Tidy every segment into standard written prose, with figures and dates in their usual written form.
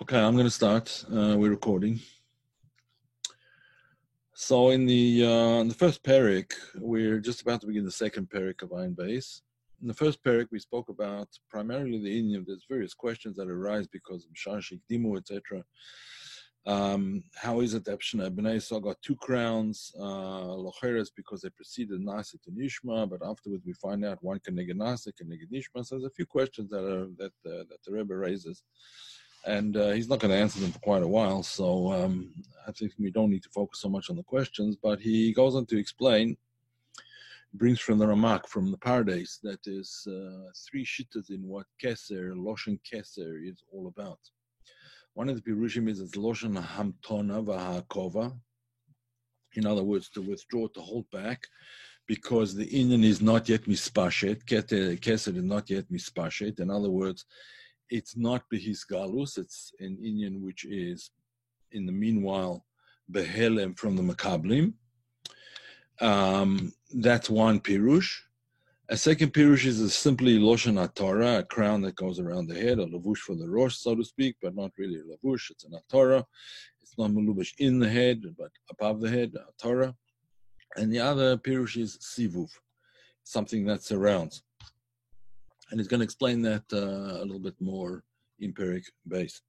Okay, I'm going to start. We're recording. So in the first parak, we're just about to begin the second parak of Ayin Beis. In the first parak, we spoke about primarily the Indian. There's various questions that arise because of Shashik, Dimu, etc. How is it that Bnei Yisrael got two crowns? Locheres because they preceded Nasa to Nishma, but afterwards we find out one can neged Nasa, can neged Nishma. So there's a few questions that the Rebbe raises. And he's not going to answer them for quite a while, so I think we don't need to focus so much on the questions, but he goes on to explain, brings from the Ramak, from the Paradise, that there's three shittas in what Keser, Loshen Keser, is all about. One of the Pirushim is it's Loshen Hamtona V'Ha'akova, in other words, to withdraw, to hold back, because the Inyan is not yet mispashet, Keser is not yet mispashet, in other words, it's not behis galus, it's an Inyan which is, in the meanwhile, behelem from the Makablim. That's one pirush. A second pirush is simply Loshen HaTorah, a crown that goes around the head, a lavush for the rosh, so to speak, but not really a lavush, it's an HaTorah. It's not melubash in the head, but above the head, HaTorah. And the other pirush is sivuv, something that surrounds. And he's going to explain that a little bit more in Perek Beis.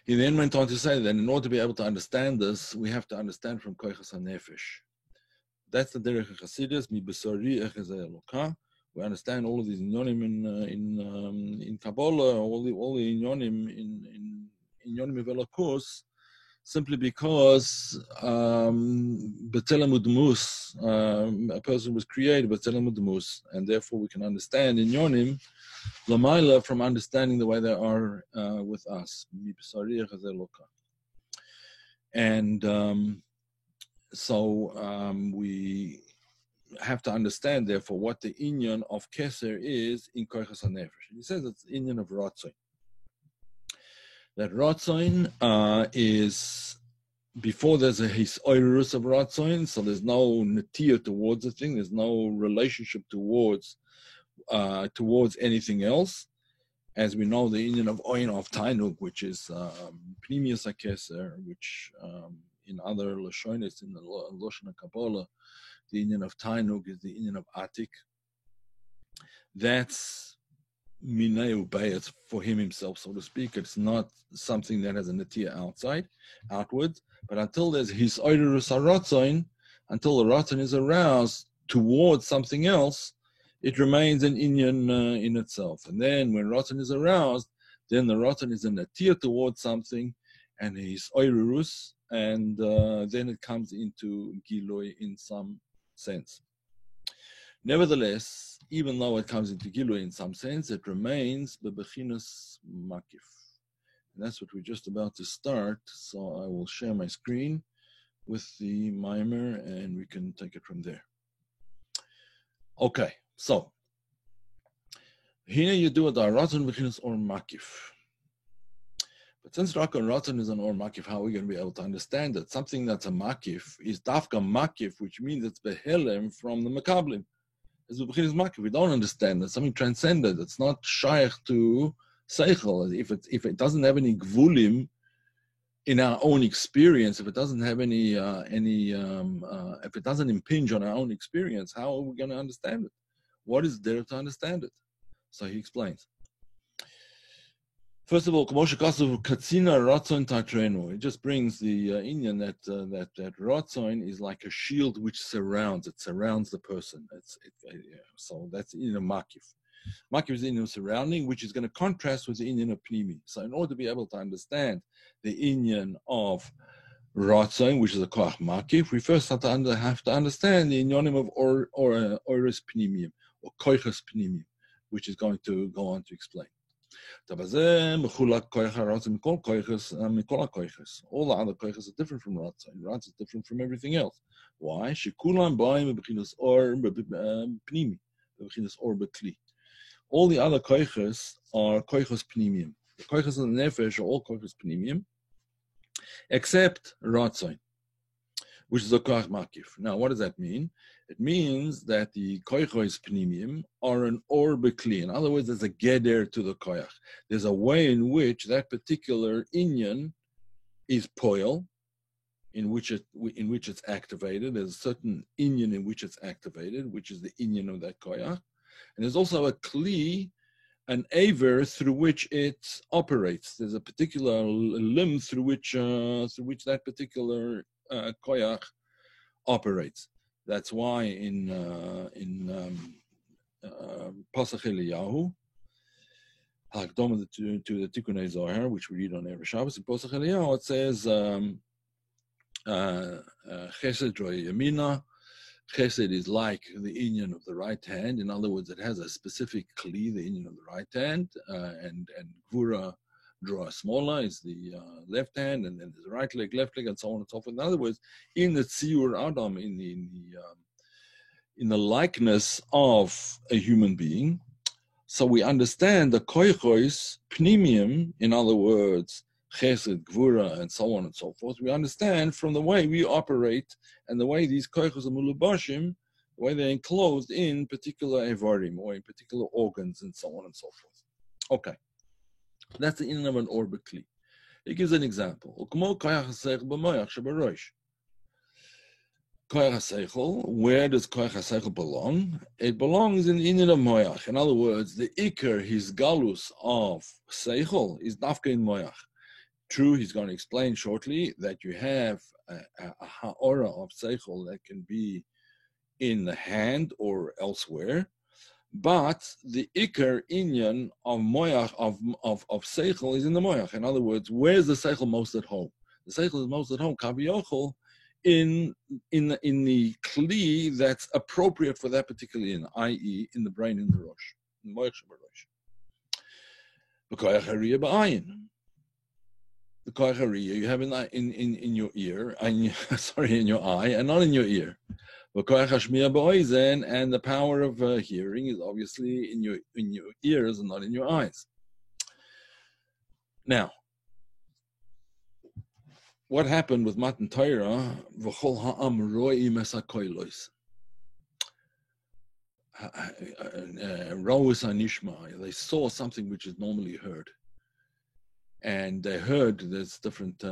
He then went on to say that in order to be able to understand this, we have to understand from Koichas HaNefesh. That's the Derech HaChasidus, Mi Besori Echezeh Eloka. We understand all of these inyonim in Kabbalah, all the inyonim in inyonim of Elokus, simply because B'Tselem Udmus, a person was created B'Tselem Udmus, and therefore we can understand inyonim Lamaila from understanding the way they are with us. And so we have to understand, therefore, what the inyan of Keser is in Koichas HaNefesh. He says it's the inyan of Ratzoin. That Ratzoin is, before there's a hisoirus of Ratzoin, so there's no netiya towards the thing, there's no relationship towards anything else. As we know, the Indian of Oin of Tainuk, which is Pnimius HaKeser, which in other Lashonis, in the Loshen HaKabbalah, the Indian of Tainuk is the Indian of Atik. That's Mineu Bayat for him himself, so to speak. It's not something that has a Natiya outwards, but until there's his Oirus HaRatzoin, until the Ratzon is aroused towards something else, it remains an inyan in itself. And then when Ratzon is aroused, then the Ratzon is a natiya towards something, and he's oirurus, and then it comes into Giloi in some sense. Nevertheless, even though it comes into Giloi in some sense, it remains bebechinas makif. And that's what we're just about to start, so I will share my screen with the mimer, and we can take it from there. Okay. So, here you do a Ratzon Bechinas or Makif. But since Ratzon is an or Makif, how are we going to be able to understand it? Something that's a Makif is Dafka Makif, which means it's Behelem from the Makablim. It's Bechinas Makif. We don't understand it. Something transcended. It's not Shaykh to Seichel. If it doesn't have any Gvulim in our own experience, if it doesn't have if it doesn't impinge on our own experience, how are we going to understand it? What is there to understand it? So he explains. First of all, Katsina Ratzon Tatrenu. It just brings the Inyan that Ratzon is like a shield which surrounds. It surrounds the person. So that's in a Makif. Makif is in a surrounding, which is going to contrast with the Inyan of Pnimi. So in order to be able to understand the Inyan of Ratzon, which is a Koach Makif, we first have to understand the Inyanim of Oris Pnimiyim, or Koichas Pnimiyim, which is going to go on to explain. All the other koichas are different from Ratzon. Ratzon is different from everything else. Why? All the other koichas are koichas pnimiyim. The koichas of the nefesh are all koichas pnimiyim, except Ratzon. which is a koach makif. Now, what does that mean? It means that the koichos pnimim are an or bekli. In other words, there's a geder to the koach. There's a way in which that particular inyan is poil, in which it's activated. There's a certain inyan in which it's activated, which is the inyan of that koach. And there's also a kli, an aver through which it operates. There's a particular limb through which that particular koach operates. That's why in Pasach Eliyahu, Hakdama to the Tikkunei Zohar, which we read on every Shabbos, in Pasach Eliyahu, it says Chesed Roy Yamina. Chesed is like the inyan of the right hand. In other words, it has a specific kli, the inyan of the right hand, and Gvura, draw smaller, is the left hand, and then there's the right leg, left leg, and so on and so forth. In other words, in the Tziur Adam, in the likeness of a human being, so we understand the koichos pnimium, in other words, chesed, gvura, and so on and so forth. We understand from the way we operate and the way these koichos are mulubashim, the way they're enclosed in particular evarim or in particular organs and so on and so forth. Okay, that's the in of an or bekli. He gives an example. Koyach HaSeichel, where does Koyach HaSeichel belong? It belongs in the inyan of Moyach. In other words, the Iker, his galus of Seichel, is Dafka in Moyach. True, he's going to explain shortly that you have a ha'ora of Seichel that can be in the hand or elsewhere, but the Iker inyan of Moyach, of Seichel, is in the Moyach. In other words, where's the Seichel most at home? The Seichel is most at home, Kaviyochel, in the kli that's appropriate for that particular in, i.e., in the brain, in the rosh, in Moyach Shabarosh. The koyach hariyah ba'ayin. The koyach hariyah you have in your ear, in your eye, and not in your ear. The koyach hashmiya ba'oizen, and the power of hearing is obviously in your ears and not in your eyes. Now, what happened with Matan Torah? V'chol ha'am ro'im es ha'koilos. Ro'us ha'nishma. They saw something which is normally heard. And they heard, there's different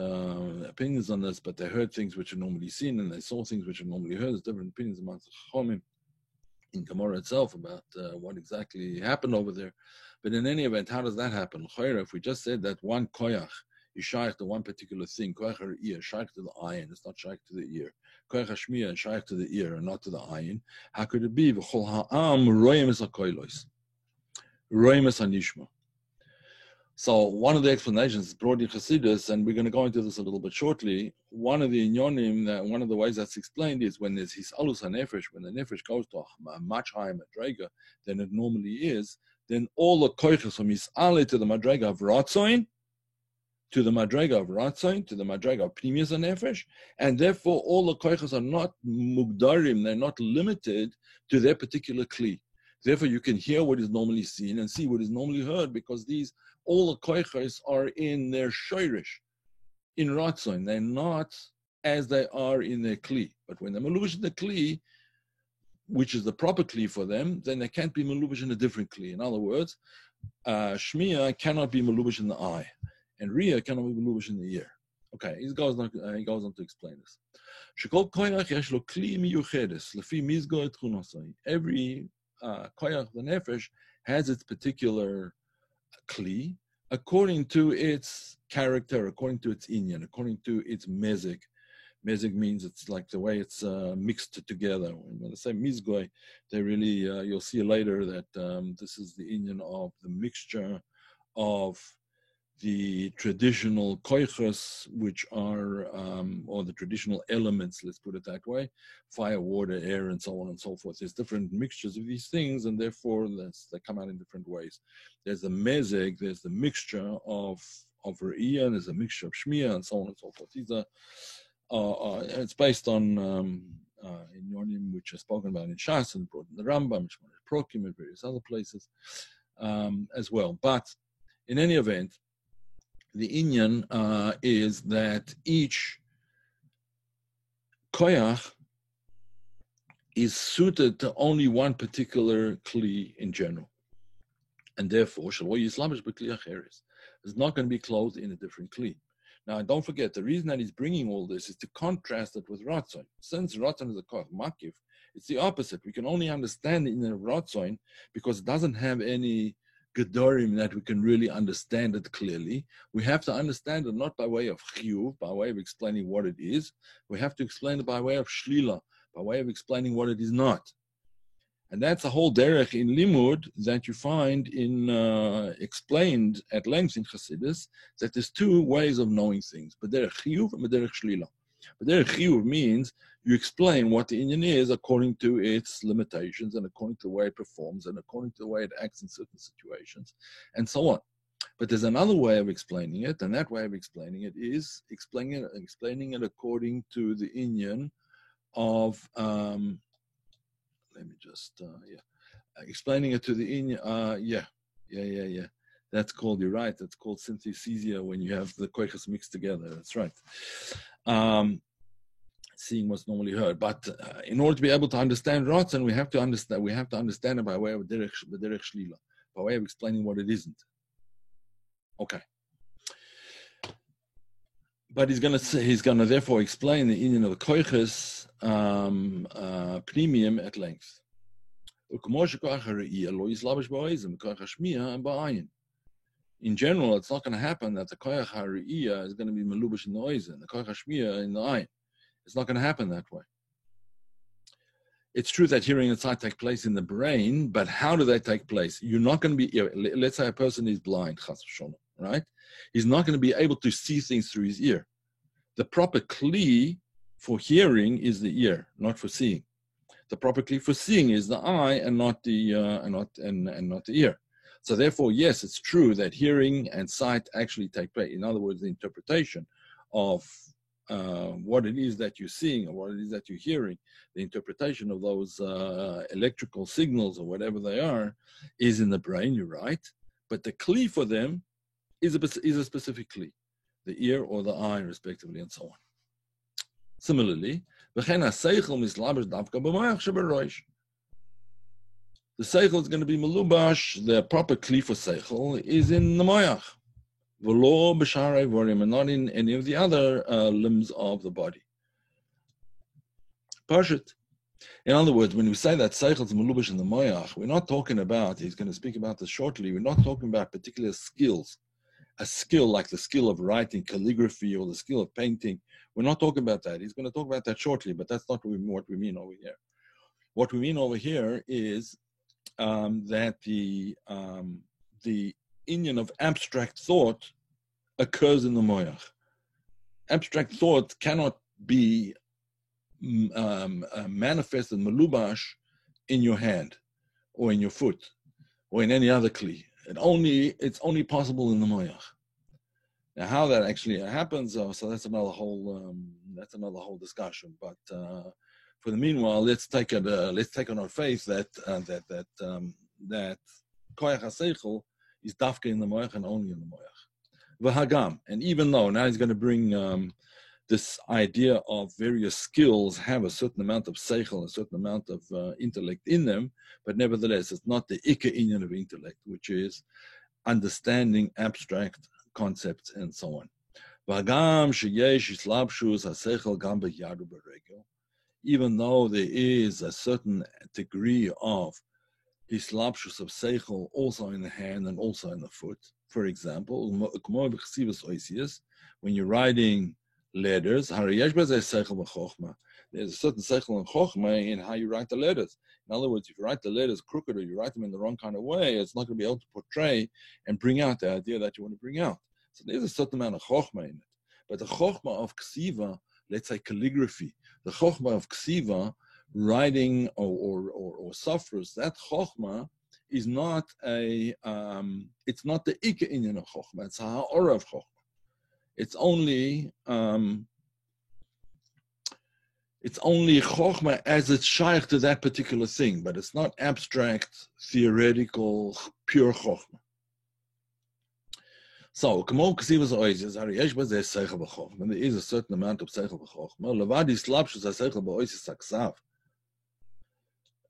opinions on this, but they heard things which are normally seen, and they saw things which are normally heard. There's different opinions among the Chomim in Gemara itself about what exactly happened over there. But in any event, how does that happen? If we just said that one koyach is shaykh to one particular thing, koyach ear, shaykh to the ayin, it's not shaykh to the ear. Koyach hashmiya, shaykh to the ear and not to the ayin. How could it be? V'chol ha'am ro'im es ha'koilos, ro'im es ha'nishma. So one of the explanations is broad in Chassidus, and we're going to go into this a little bit shortly. One of the inyonim, one of the ways that's explained is when there's his alus hanefesh, when the nefesh goes to a much higher madrega than it normally is, then all the koiches from his ale to the madrega of ratzoin, to the madrega of pnimius hanefesh, and therefore all the koiches are not mugdarim, they're not limited to their particular kli. Therefore, you can hear what is normally seen and see what is normally heard, because all the koiches are in their shoirish, in ratzon. They're not as they are in their kli. But when they're melubish in the kli, which is the proper kli for them, then they can't be melubish in a different kli. In other words, shmiya cannot be melubish in the eye, and riyah cannot be melubish in the ear. Okay, he goes on to explain this. Every koyach the nefesh has its particular kli according to its character, according to its inyan, according to its mezig. Mezig means it's like the way it's mixed together. When they say mizgoy, they really, you'll see later that this is the inyan of the mixture of the traditional koiches, which are, or the traditional elements, let's put it that way, fire, water, air, and so on and so forth. There's different mixtures of these things, and therefore they come out in different ways. There's the mezeg, there's the mixture of re'iyah, there's a mixture of shmiya, and so on and so forth. These are, it's based on inyonim which are spoken about in Shas and brought in the Rambam, Prokim, and various other places as well. But in any event, the inyan is that each koyach is suited to only one particular kli in general. And therefore, it's not going to be clothed in a different kli. Now, don't forget, the reason that he's bringing all this is to contrast it with Ratzon. Since Ratzon is a koch makif, it's the opposite. We can only understand it in a Ratzon because it doesn't have any gedorim that we can really understand it clearly. We have to understand it not by way of chiyuv, by way of explaining what it is. We have to explain it by way of shlila, by way of explaining what it is not. And that's a whole derech in limud that you find in explained at length in Chassidus, that there's two ways of knowing things, b'derech chiyuv and b'derech shlila. B'derech chiyuv means you explain what the inyan is according to its limitations and according to the way it performs and according to the way it acts in certain situations and so on. But there's another way of explaining it, and that way of explaining it is explaining it according to the inyan of explaining it to the inyan. That's called, you're right, that's called synthesia when you have the koiches mixed together. That's right. Seeing what's normally heard. But in order to be able to understand Ratzon, we have to understand it by way of derech shlila, by way of explaining what it isn't. Okay. But he's gonna therefore explain the inyan of the koiches pnimium at length. In general, it's not going to happen that the koyach ha're'iyah is going to be melubash in the oizen, the koyach ha'shmiyah in the ayin. It's not going to happen that way. It's true that hearing and sight take place in the brain, but how do they take place? You're not going to be, let's say a person is blind, chas v'sholom, right? He's not going to be able to see things through his ear. The proper kli for hearing is the ear, not for seeing. The proper kli for seeing is the eye and not the not the ear. So therefore, yes, it's true that hearing and sight actually take place. In other words, the interpretation of what it is that you're seeing or what it is that you're hearing, the interpretation of those electrical signals or whatever they are, is in the brain. You're right, but the kli for them is a specific kli, the ear or the eye, respectively, and so on. Similarly, the seichel is going to be melubash. The proper kli for seichel is in the moyach, v'lo b'sharei vorim, and not in any of the other limbs of the body. Pashut. In other words, when we say that seichel is melubash in the moyach, we're not talking about, he's going to speak about this shortly, we're not talking about particular skills. A skill like the skill of writing, calligraphy, or the skill of painting. We're not talking about that. He's going to talk about that shortly, but that's not what we mean over here. What we mean over here is that the inyan of abstract thought occurs in the moyach. Abstract thought cannot be manifested melubash in your hand or in your foot or in any other kli. It's only possible in the moyach. Now, how that actually happens, so that's another whole discussion. But for the meanwhile, let's take on our faith that koyach haseichel is dafka in the moyach and only in the moyach. V'hagam, and even though now he's going to bring this idea of various skills have a certain amount of seichel, a certain amount of intellect in them, but nevertheless, it's not the ikka inyan of intellect, which is understanding abstract concepts and so on. Even though there is a certain degree of hislapshus of seichel also in the hand and also in the foot. For example, when you're writing letters, there's a certain seichel and chokhmah in how you write the letters. In other words, if you write the letters crooked or you write them in the wrong kind of way, it's not going to be able to portray and bring out the idea that you want to bring out. So there's a certain amount of chokhmah in it. But the chokhmah of ksiva, let's say calligraphy, the chokhmah of ksiva, writing or sufrus, that chokhmah is not it's not the ikka inyan of chokhmah, it's a ha'ora of chokhmah. It's only chokhmah as it's shaykh to that particular thing, but it's not abstract, theoretical, pure chokhmah. So, when there is a certain amount of seichel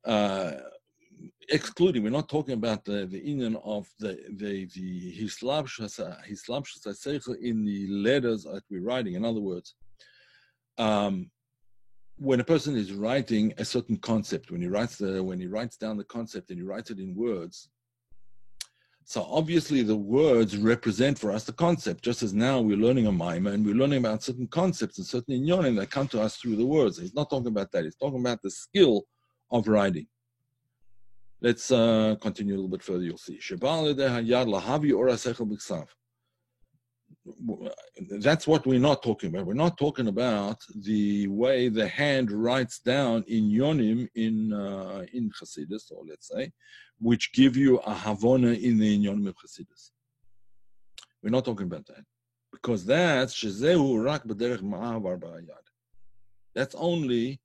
b'chochma, excluding, we're not talking about the union of the hislabshus seichel in the letters that we're writing. In other words, when a person is writing a certain concept, when he writes down the concept and he writes it in words, so obviously the words represent for us the concept, just as now we're learning a maimah and we're learning about certain concepts and certain inyonim that come to us through the words. He's not talking about that. He's talking about the skill of writing. Let's continue a little bit further. You'll see. That's what we're not talking about. We're not talking about the way the hand writes down in yonim in Chassidus, or let's say, which give you a havona in the yonim of Chassidus. We're not talking about that, because that's shezehu rak b'derech ma'avar ba'ayad. That's only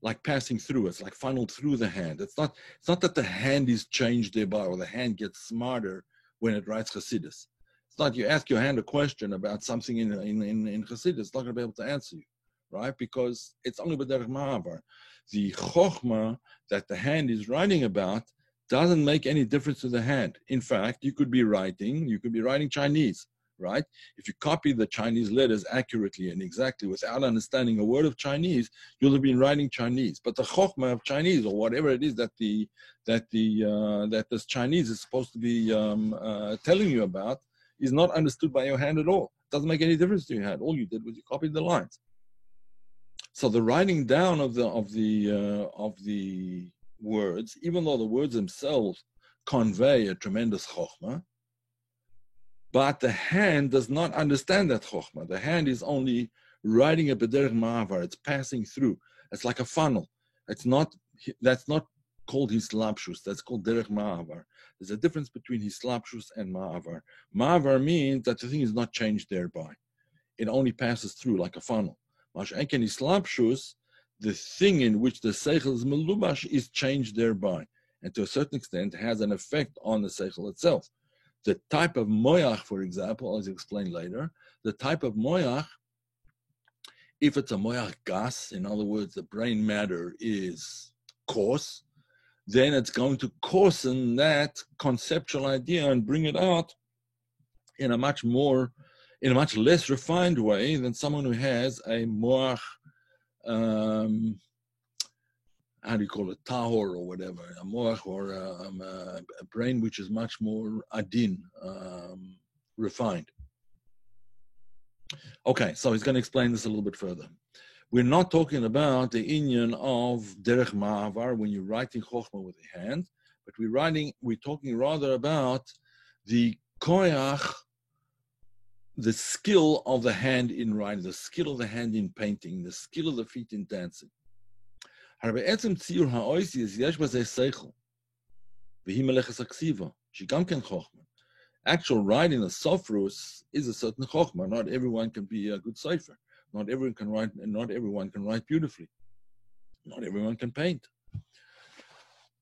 like passing through. It's like funneled through the hand. It's not that the hand is changed thereby, or the hand gets smarter when it writes Chassidus. It's not you ask your hand a question about something in Chassidus, it's not going to be able to answer you, right? Because it's only b'derech ma'avar. The chokhmah that the hand is writing about doesn't make any difference to the hand. In fact, you could be writing Chinese, right? If you copy the Chinese letters accurately and exactly without understanding a word of Chinese, you'll have been writing Chinese. But the chokhmah of Chinese, or whatever it is that this Chinese is supposed to be telling you about, is not understood by your hand at all. It doesn't make any difference to your hand. All you did was you copied the lines. So the writing down of the words, even though the words themselves convey a tremendous chokhmah, but the hand does not understand that chokhmah. The hand is only writing a b'derech ma'avar. It's passing through. It's like a funnel. That's not called hislapshus. That's called derech ma'avar. There's a difference between hislapshus and ma'avar. Ma'avar means that the thing is not changed thereby. It only passes through like a funnel. Mash'enken hislapshus, the thing in which the seichel is melubash is changed thereby, and to a certain extent has an effect on the seichel itself. The type of moyach, for example, as explained later, the type of moyach, if it's a moyach gas, in other words, the brain matter is coarse, then it's going to coarsen that conceptual idea and bring it out in a much less refined way than someone who has a moach, how do you call it, tahor or whatever, a moach, or a brain which is much more adin, refined. Okay, so he's going to explain this a little bit further. We're not talking about the inyan of derech ma'avar when you're writing chokhmah with the hand, but we're talking rather about the koyach, the skill of the hand in writing, the skill of the hand in painting, the skill of the feet in dancing. Actual writing, the sofrus, is a certain chokhmah. Not everyone can be a good sefer. Not everyone can write, and not everyone can write beautifully. Not everyone can paint.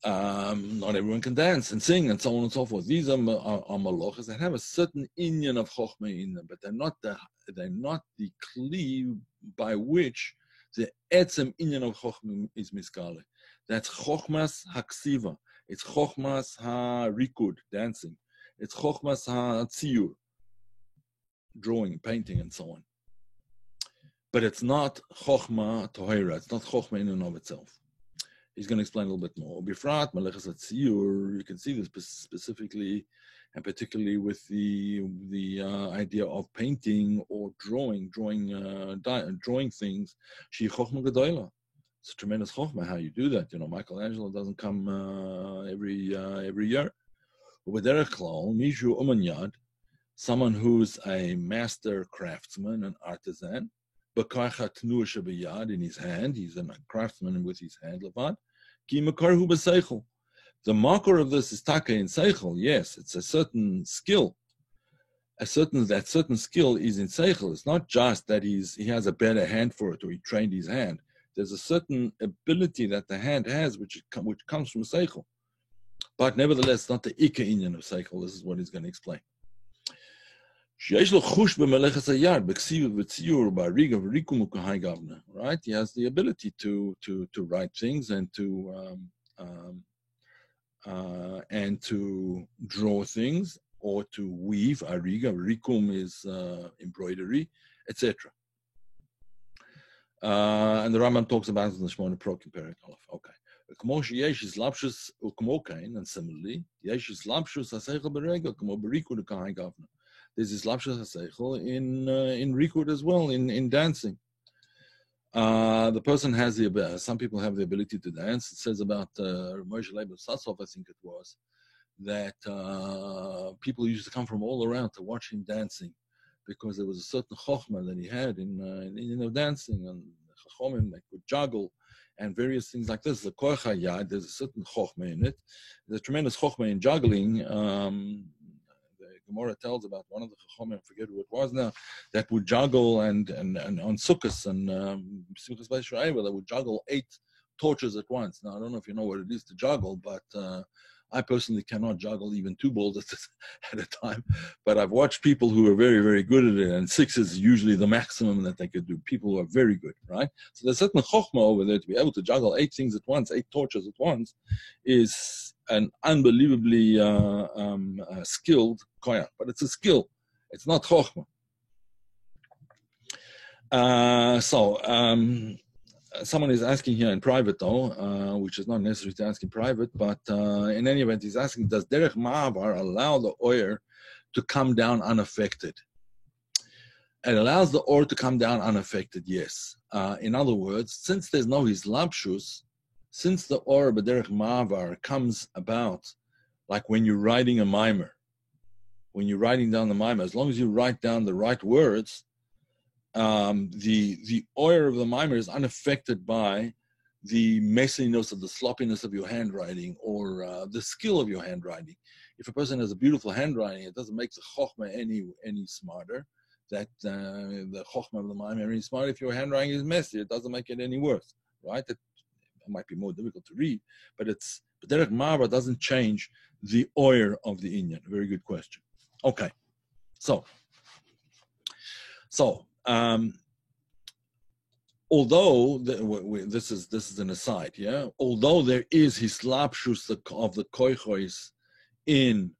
Not everyone can dance and sing and so on and so forth. These are malachas that have a certain inyan of chokhmah in them, but they're not the kli by which the etzem inyan of chokhmah is miskale. That's chokhmas haksiva. It's chokhmas ha-rikud, dancing. It's chokhmas ha-tziyur, drawing, painting, and so on. But it's not chokhmah tohera. It's not chokhmah in and of itself. He's going to explain a little bit more. Bifrat malachas hatziyur, you can see this specifically and particularly with the idea of painting or drawing things. She chokhmah gedola. It's a tremendous chokhmah how you do that. You know, Michelangelo doesn't come every year. With Derech Klal, mishu umanyad, someone who's a master craftsman, an artisan, b'karcha tnuah shebiyad, in his hand, he's a craftsman with his hand levad, ki makarhu b'seichel. The marker of this is taka in seichel. Yes, it's a certain skill. That certain skill is in seichel. It's not just that he has a better hand for it or he trained his hand. There's a certain ability that the hand has which comes from seichel. But nevertheless, not the ikka inyan of seichel. This is what he's going to explain. Right? He has the ability to write things and to draw things or to weave. Ariga, rikum is embroidery, etc. And the Rambam talks about it in the Shmona Prokim Perek Aleph. Okay. And similarly, there's this lapshus haseichel in rikud as well, in dancing. The person has the ability. Some people have the ability to dance. It says about Moshe Leib Sassov, I think it was, that people used to come from all around to watch him dancing, because there was a certain chokhmah that he had in dancing, and chachomim that could juggle and various things like this. The koach hayad, there's a certain chokhmah in it. There's a tremendous chokhmah in juggling. The Gemara tells about one of the chachomim, I forget who it was now, that would juggle and on Sukkot and Simchas Beis Sha'eva, that would juggle 8 torches at once. Now I don't know if you know what it is to juggle, but I personally cannot juggle even 2 balls at a time, but I've watched people who are very, very good at it, and 6 is usually the maximum that they could do. People who are very good, right? So there's certain chokhmah over there to be able to juggle 8 things at once, 8 torches at once, is an unbelievably skilled koyach, but it's a skill. It's not chokhmah. Someone is asking here in private, though, which is not necessary to ask in private, but in any event, he's asking, does Derech Ma'avar allow the oil to come down unaffected? It allows the oil to come down unaffected, yes. In other words, since there's no hislapshus, since the oil B'derech Ma'avar comes about, like when you're writing a mimer, when you're writing down the mimer, as long as you write down the right words, the oil of the mimer is unaffected by the messiness of the sloppiness of your handwriting or the skill of your handwriting. If a person has a beautiful handwriting, it doesn't make the chokhmah any smarter. That the chokhmah of the mimer any smarter. If your handwriting is messy, it doesn't make it any worse, right? It might be more difficult to read, but Derech Ma'avar doesn't change the oil of the inyan. Very good question. Okay, so. Although this is an aside, yeah. Although there is hislapshus of the koichos in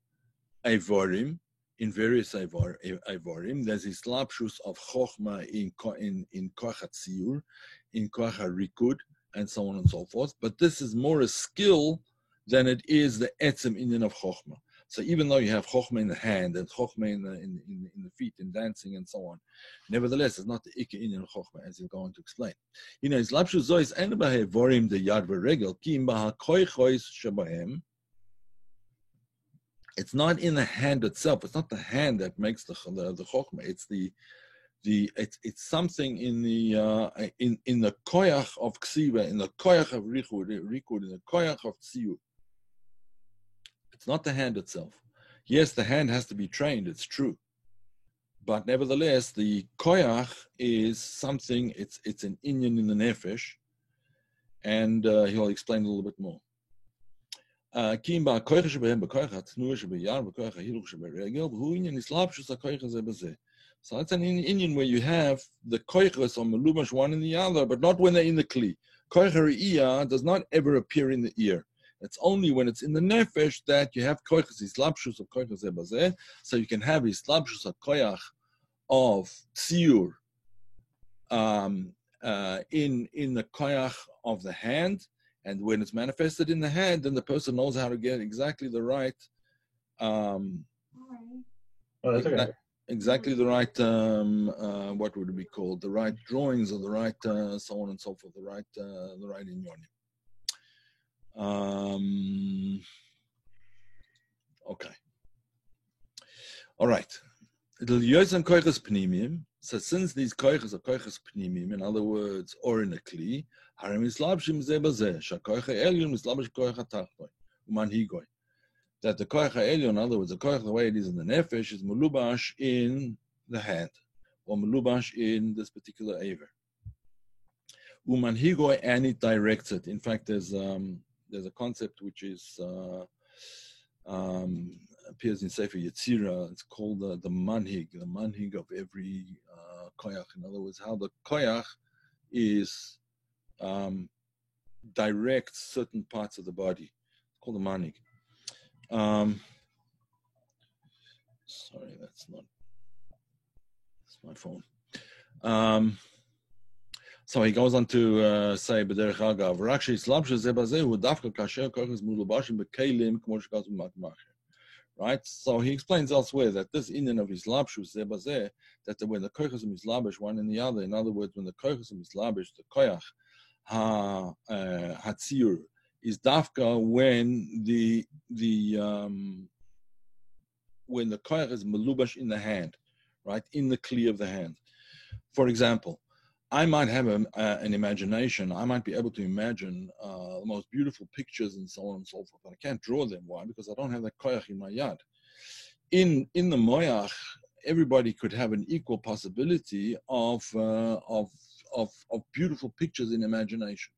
Eivorim, in various Eivorim, there's hislapshus of chokhmah in koach hatziyur, in koach rikud, and so on and so forth. But this is more a skill than it is the etzem inyan of chokhmah. So even though you have chokhmah in the hand and chokhmah in the feet in dancing and so on, nevertheless, it's not the ikka inyan of chokhmah, as he's going to explain. You know, hislapshus zois en b'hevorim de yad v'regel ki im b'hakoichos shebahem. It's not in the hand itself. It's not the hand that makes the chokhmah. It's it's something in the koyach of ksiva, in the koyach of rikud, in the koyach of tziyur. It's not the hand itself. Yes, the hand has to be trained, it's true. But nevertheless, the koyach is something, it's an inyan in the nefesh, and he'll explain a little bit more. So it's an inyan where you have the koychas or melumash one in the other, but not when they're in the kli. Koyach ha'iyah does not ever appear in the ear. It's only when it's in the nefesh that you have koychas hislapshus of koychas ebazeh, so you can have hislapshus of koyach of tziyur in the koyach of the hand, and when it's manifested in the hand, then the person knows how to get exactly the right. Exactly the right. What would it be called? The right drawings, or the right so on and so forth. The right inyonim. Okay. All right. So since these koiches are koiches pnimim, in other words, or in a kli, harim islabshim zebazeh, shakoich ha'elyon islabish koich ha'tachtoy, uman higoy. That the koich ha'elyon, in other words, the koich, the way it is in the nefesh, is melubash in the hand, or melubash in this particular aver. Uman higoy, and it directs it. In fact, there's a concept which is appears in Sefer Yetzirah. It's called the manhig of every koyach. In other words, how the koyach is directs certain parts of the body. It's called the manhig. Sorry, that's my phone. So he goes on to say, "B'derech agav, rak she'islabshu zeh bazeh hu dafka kasher kochas mulubashim b'kelim k'mo shekaz b'makmacher." Right? So he explains elsewhere that this inyan of islabshu zeh bazeh, that when the kochas is labish one and the other, in other words, when the kochas is labish, the koyach hatzir is dafka when the koyach is melubash in the hand, right, in the kli of the hand. For example, I might have an imagination. I might be able to imagine the most beautiful pictures and so on and so forth, but I can't draw them. Why? Because I don't have that koyach in my yad. In the moyach, everybody could have an equal possibility of beautiful pictures in imagination.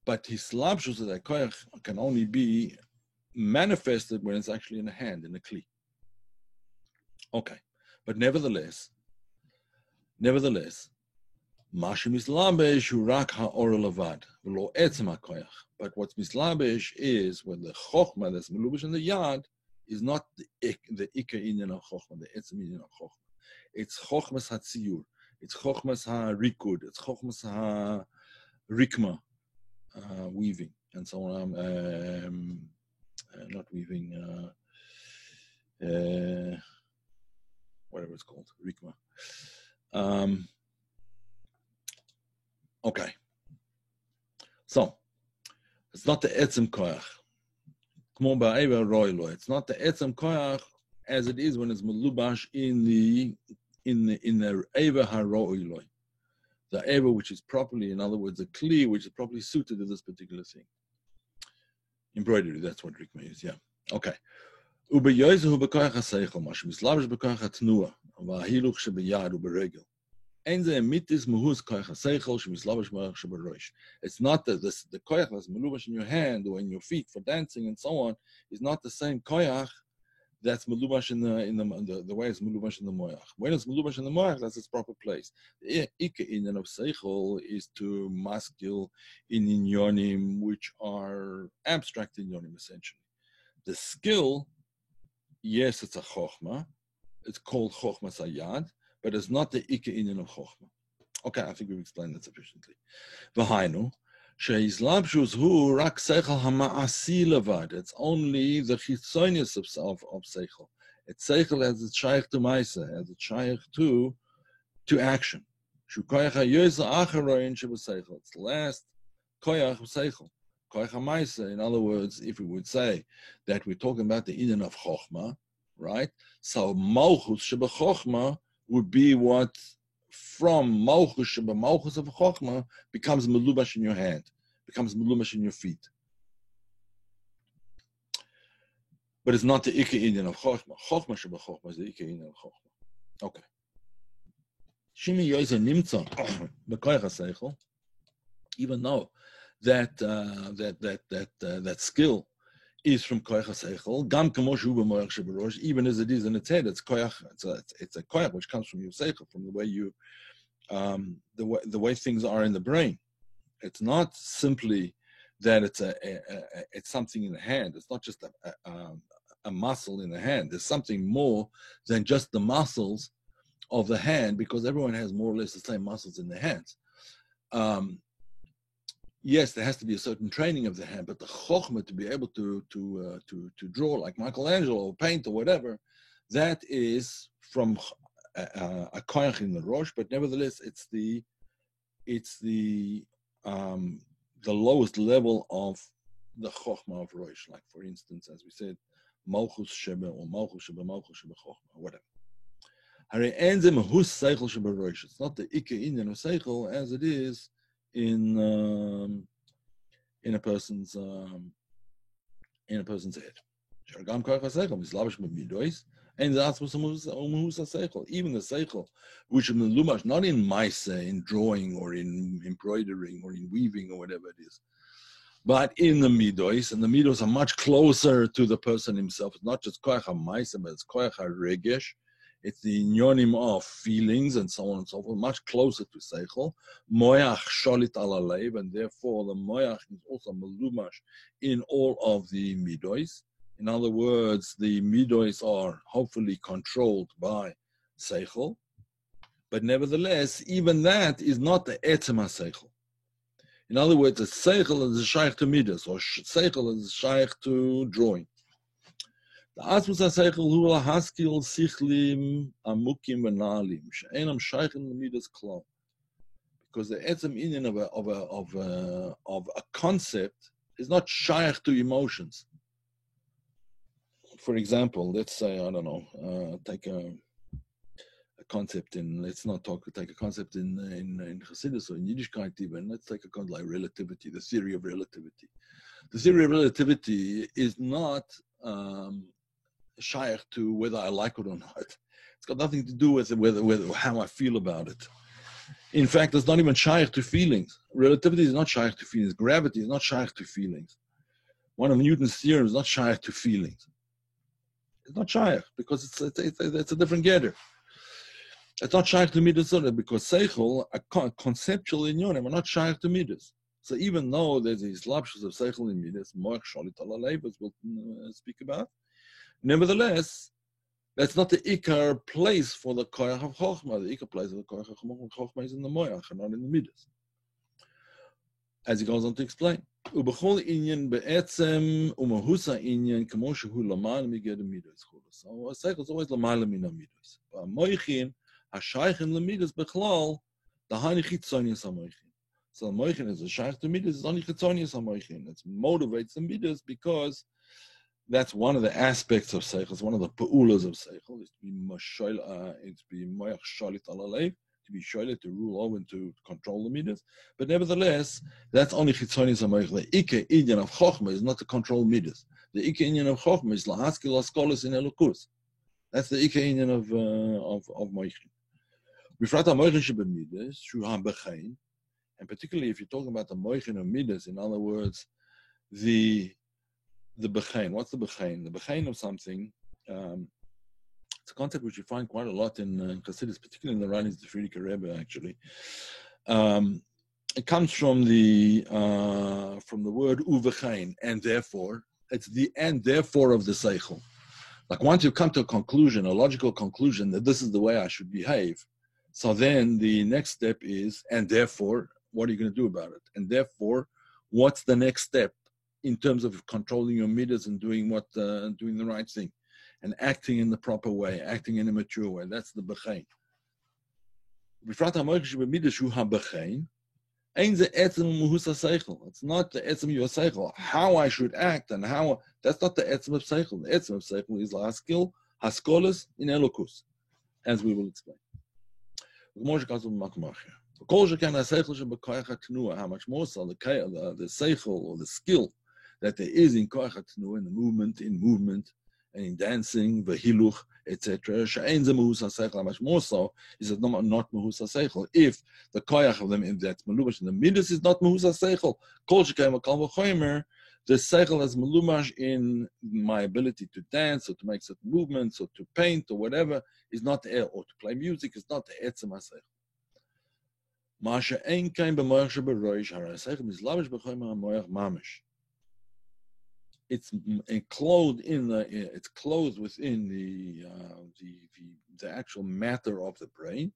But his slabshus of that koyach can only be manifested when it's actually in the hand, in the kli. Okay, but nevertheless, mashim mislabesh hu rak ha'or levad v'lo etzem ha'koyach. But what's mislabesh is when the chokhmah that's melubish in the yad is not the ikar inyan of chokhmah, the etzem inyan of chokhmah. It's chokhmas hatziyur, it's chokhmas ha'rikud, it's chokhmas ha'rikma, weaving and so on. Not weaving, whatever it's called, rikma. Okay. So, it's not the etzem koyach. It's not the etzem koyach as it is when it's melubash in the eva haroiloi. The eva which is properly, in other words, a kli which is properly suited to this particular thing. Embroidery, that's what rikma is, yeah. Okay. Ubeyoizehu bekoyach haseichel, mashim islavish bekoyach hatnua, v'ahiluch shebeyad uberegel. It's not that the koyach that's melubash in your hand or in your feet for dancing and so on is not the same koyach that's melubash in the way it's melubash in the moyach. When it's melubash in the moyach, that's its proper place. The ikka inyan of seichel is to maskil in inyonim, which are abstract inyonim essentially. The skill, yes, it's a chokhmah. It's called chokhmah sayad, but it's not the ikka inyan of chokhmah. Okay, I think we've explained that sufficiently. V'hainu, she'izlabshus hu rak seichel hama'asi levad. It's only the chitzonius of seichel. It's seichel as it's shaykh to ma'isa, as it's shaykh to action. Shu koyach ha'yoyza acharoyin sheb'seichel. It's the last koyach of seichel. Koyach ha'ma'isa. In other words, if we would say that we're talking about the inyan of chokhmah, right? So malchus sheb'chokhmah would be what from malchus of chokhmah becomes melubash in your hand, becomes melubash in your feet. But it's not the ikka inyan of chokhmah. Chokhmah sheb'chokhmah is the ikka inyan of chokhmah. Okay. Shimi yoyze nimtza b'koyach haseichel, even though that skill is from koyach haseichel, gam kamo shu b'moyach sheberosh, even as it is in its head, it's koyach. It's a koyach which comes from your seichel, from the way you, the way things are in the brain. It's not simply that it's something in the hand. It's not just a muscle in the hand. There's something more than just the muscles of the hand, because everyone has more or less the same muscles in their hands. Yes, there has to be a certain training of the hand, but the chokhmah to be able to draw like Michelangelo or paint or whatever, that is from a koyach in the rosh. But nevertheless, it's the lowest level of the chokhmah of rosh. Like for instance, as we said, malchus shebe or malchus shebe chokhmah, whatever. It's not the ikka inyan of seichel as it is in a person's head. Even the seichel, which is melubash, not in maisa, in drawing or in embroidering or in weaving or whatever it is, but in the midos, and the midos are much closer to the person himself. It's not just koach ha'maisa, but it's koach ha'regesh. It's the inyonim of feelings and so on and so forth, much closer to seichel. Moyach sholit alalev, and therefore the moyach is also melumash in all of the midos. In other words, the midos are hopefully controlled by seichel, but nevertheless, even that is not the etzem ha-seichel. In other words, a seichel is a shaykh to midas, or seichel is a shaykh to drawing. The asmus ha-seichel hu la-haskil sichlim amukim v'na'alim she'enam shaykh in the midas klal. Because the etzem inyan of a concept is not shaykh to emotions. For example, let's say, I don't know, take a concept in, let's not take a concept in Chassidus or in Yiddishkeit even, let's take a concept like relativity, the theory of relativity. The theory of relativity is not shaykh to whether I like it or not. It's got nothing to do with whether how I feel about it. In fact, it's not even shaykh to feelings. Relativity is not shaykh to feelings. Gravity is not shaykh to feelings. One of Newton's theorems is not shaykh to feelings. It's not shaykh because it's a different gather. It's not shaykh to midas because seichel, a conceptual inyonim, are not shaykh to midas. So even though there's these lapses of seichel in midas, moach shalit alalev, as we'll speak about, nevertheless, that's not the ikar place for the koyach of chokhmah. The ikar place of the koyach of chokhmah is in the moach and not in the midas. As he goes on to explain, ubechol inyan be'etzem umahusa inyan kamo shehu lamal miged midas. So seichel is always lamal min midas. But moichin hashaychin lemidas bechlal the hani chitzonius hamoichin. So moichin is a shaykh to midas is only chitzonius hamoichin. It motivates the midas because that's one of the aspects of seichel. It's one of the peulas of seichel. It's to be mashal, it's to be moyach shalit alalev, to be sholet, to rule over and to control the midas. But nevertheless, that's only chitzonius hamoichin. The ike inyan of chokhmah is not to control midas. The ike inyan of chokhmah is lahaskil askolos in elokus. That's the ike inyan of moichin. And particularly if you're talking about the moichin of midas, in other words, the bechain. What's the bechain? The bechain of something. It's a concept which you find quite a lot in Chassidus, particularly in the writings of the Frierdiker Rebbe. Actually, it comes from the word uvechain, and therefore it's the and therefore of the seichel. Like once you come to a conclusion, a logical conclusion that this is the way I should behave. So then the next step is, and therefore, what are you going to do about it? And therefore, what's the next step in terms of controlling your midas and doing doing the right thing, and acting in the proper way, acting in a mature way? That's the bechain. It's not the etzem of seichel. How I should act and how, that's not the etzem of seichel. The etzem of seichel is lahaskil haskolas in elokus, as we will explain. How much more so the seichel or the skill that there is in koach hatnua, in the movement, and in dancing, v'hiluch, etc. She'ein ze mehus ha-seichel. How much more so is it not mehus ha-seichel? If the koach of them, if that's melumash in the midas, is not mehus ha-seichel. Kol shekein v'kal v'chomer, the seichel is melumash in my ability to dance or to make certain movements or to paint or whatever, is not or to play music, is not the etzem ha-seichel. Ma she'ein kein b'moach sheberoish ha-seichel mizlavish b'chomer ha-moach mamish. It's enclosed it's closed within the actual matter of the brain.